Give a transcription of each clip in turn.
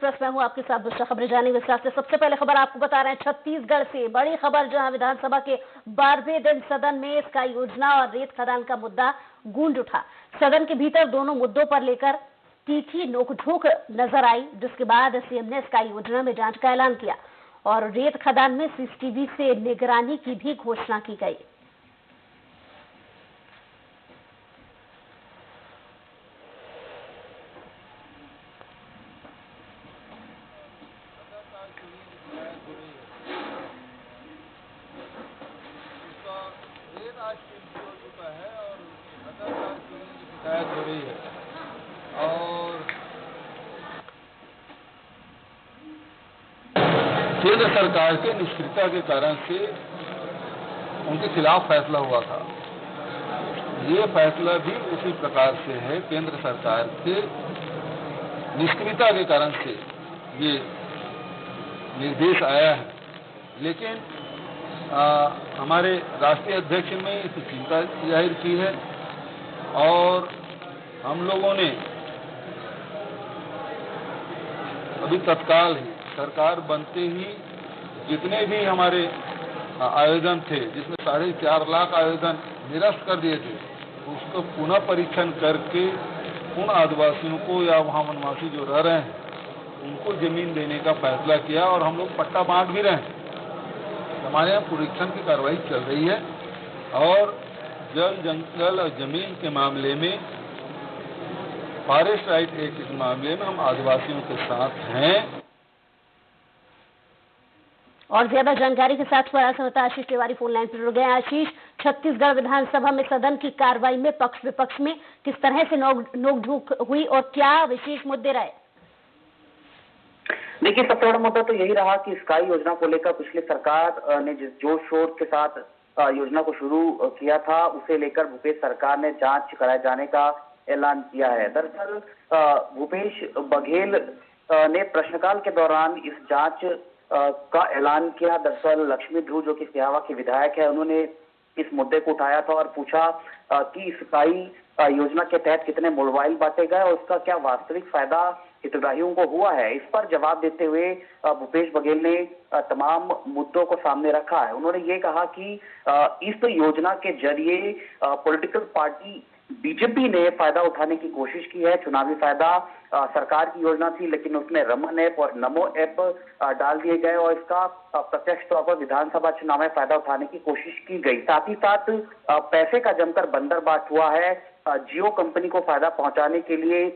Express में हूं आपके साथ दूसरा खबरें जाने विस्तार से। सबसे पहले खबर आपको बता रहे हैं छत्तीसगढ़ से बड़ी खबर, जहां विधानसभा के 12वें दिन सदन में स्काई योजना और रेत खदान का मुद्दा गूंज उठा। सदन के भीतर दोनों मुद्दों पर लेकर तीखी नोकझोंक नजर आई, जिसके बाद सीएम ने स्काई योजना में जांच का ऐलान किया और रेत खदान में सीसीटीवी से निगरानी की भी घोषणा की गई। शिकायत हो रही है और केंद्र सरकार के निष्क्रियता के कारण से उनके खिलाफ फैसला हुआ था। ये फैसला भी उसी प्रकार से है, केंद्र सरकार के निष्क्रियता के कारण से ये निर्देश आया है। लेकिन हमारे राष्ट्रीय अध्यक्ष ने इसकी चिंता जाहिर की है और हम लोगों ने अभी तत्काल ही सरकार बनते ही जितने भी हमारे आवेदन थे, जिसमें 4.5 लाख आवेदन निरस्त कर दिए थे, उसको पुनः परीक्षण करके उन आदिवासियों को या वहाँ वनवासी जो रह रहे हैं उनको जमीन देने का फैसला किया और हम लोग पट्टा बांट भी रहे हैं। हमारे यहाँ परीक्षण की कार्रवाई चल रही है और जल, जंगल और जमीन के मामले में, फॉरेस्ट राइट एक्ट के मामले में हम आदिवासियों के साथ हैं। और ज्यादा जानकारी के साथ हमारा सहयोगी आशीष तिवारी फोन लाइन पर जुड़ गए। आशीष, छत्तीसगढ़ विधानसभा में सदन की कार्रवाई में पक्ष विपक्ष में किस तरह से नोकझोंक हुई और क्या विशेष मुद्दे रहे? देखिए, सबसे बड़ा मुद्दा तो यही रहा कि स्काई योजना को लेकर पिछली सरकार ने जिस जोर शोर के साथ योजना को शुरू किया था, उसे लेकर भूपेश सरकार ने जांच कराए जाने का ऐलान किया है। दरअसल भूपेश बघेल ने प्रश्नकाल के दौरान इस जांच का ऐलान किया। दरअसल लक्ष्मी ध्रुव, जो कि सिहावा के विधायक है, उन्होंने इस मुद्दे को उठाया था और पूछा कि स्काई योजना के तहत कितने मोबाइल बांटे गए और उसका क्या वास्तविक फायदा हितग्राहियों को हुआ है। इस पर जवाब देते हुए भूपेश बघेल ने तमाम मुद्दों को सामने रखा है। उन्होंने ये कहा कि इस योजना के जरिए पॉलिटिकल पार्टी बीजेपी ने फायदा उठाने की कोशिश की है। चुनावी फायदा सरकार की योजना थी, लेकिन उसमें रमन ऐप और नमो ऐप डाल दिए गए और इसका प्रत्यक्ष तौर पर विधानसभा चुनाव में फायदा उठाने की कोशिश की गई। साथ ही साथ पैसे का जमकर बंदरबाट हुआ है। जियो कंपनी को फायदा पहुंचाने के लिए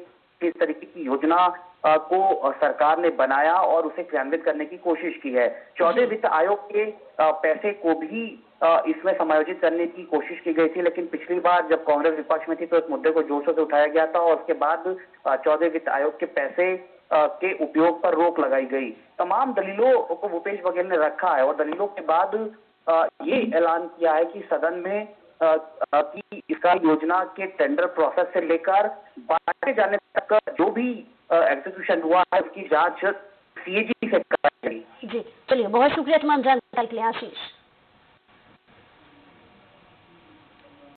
इस तरीके की योजना को सरकार ने बनाया और उसे क्रियान्वित करने की कोशिश की है। 14वें वित्त आयोग के पैसे को भी इसमें समायोजित करने की कोशिश की गई थी, लेकिन पिछली बार जब कांग्रेस विपक्ष में थी तो इस मुद्दे को जोर शोर से उठाया गया था और उसके बाद 14वें वित्त आयोग के पैसे के उपयोग पर रोक लगाई गई। तमाम दलीलों को भूपेश बघेल ने रखा है और दलीलों के बाद ये ऐलान किया है कि सदन में कि इसका योजना के टेंडर प्रोसेस से लेकर बांटे जाने तक जो भी एग्जीक्यूशन हुआ है उसकी जांच सीएजी से कराई गई। जी, चलिए, बहुत शुक्रिया तमाम जानकारी के लिए आशीष।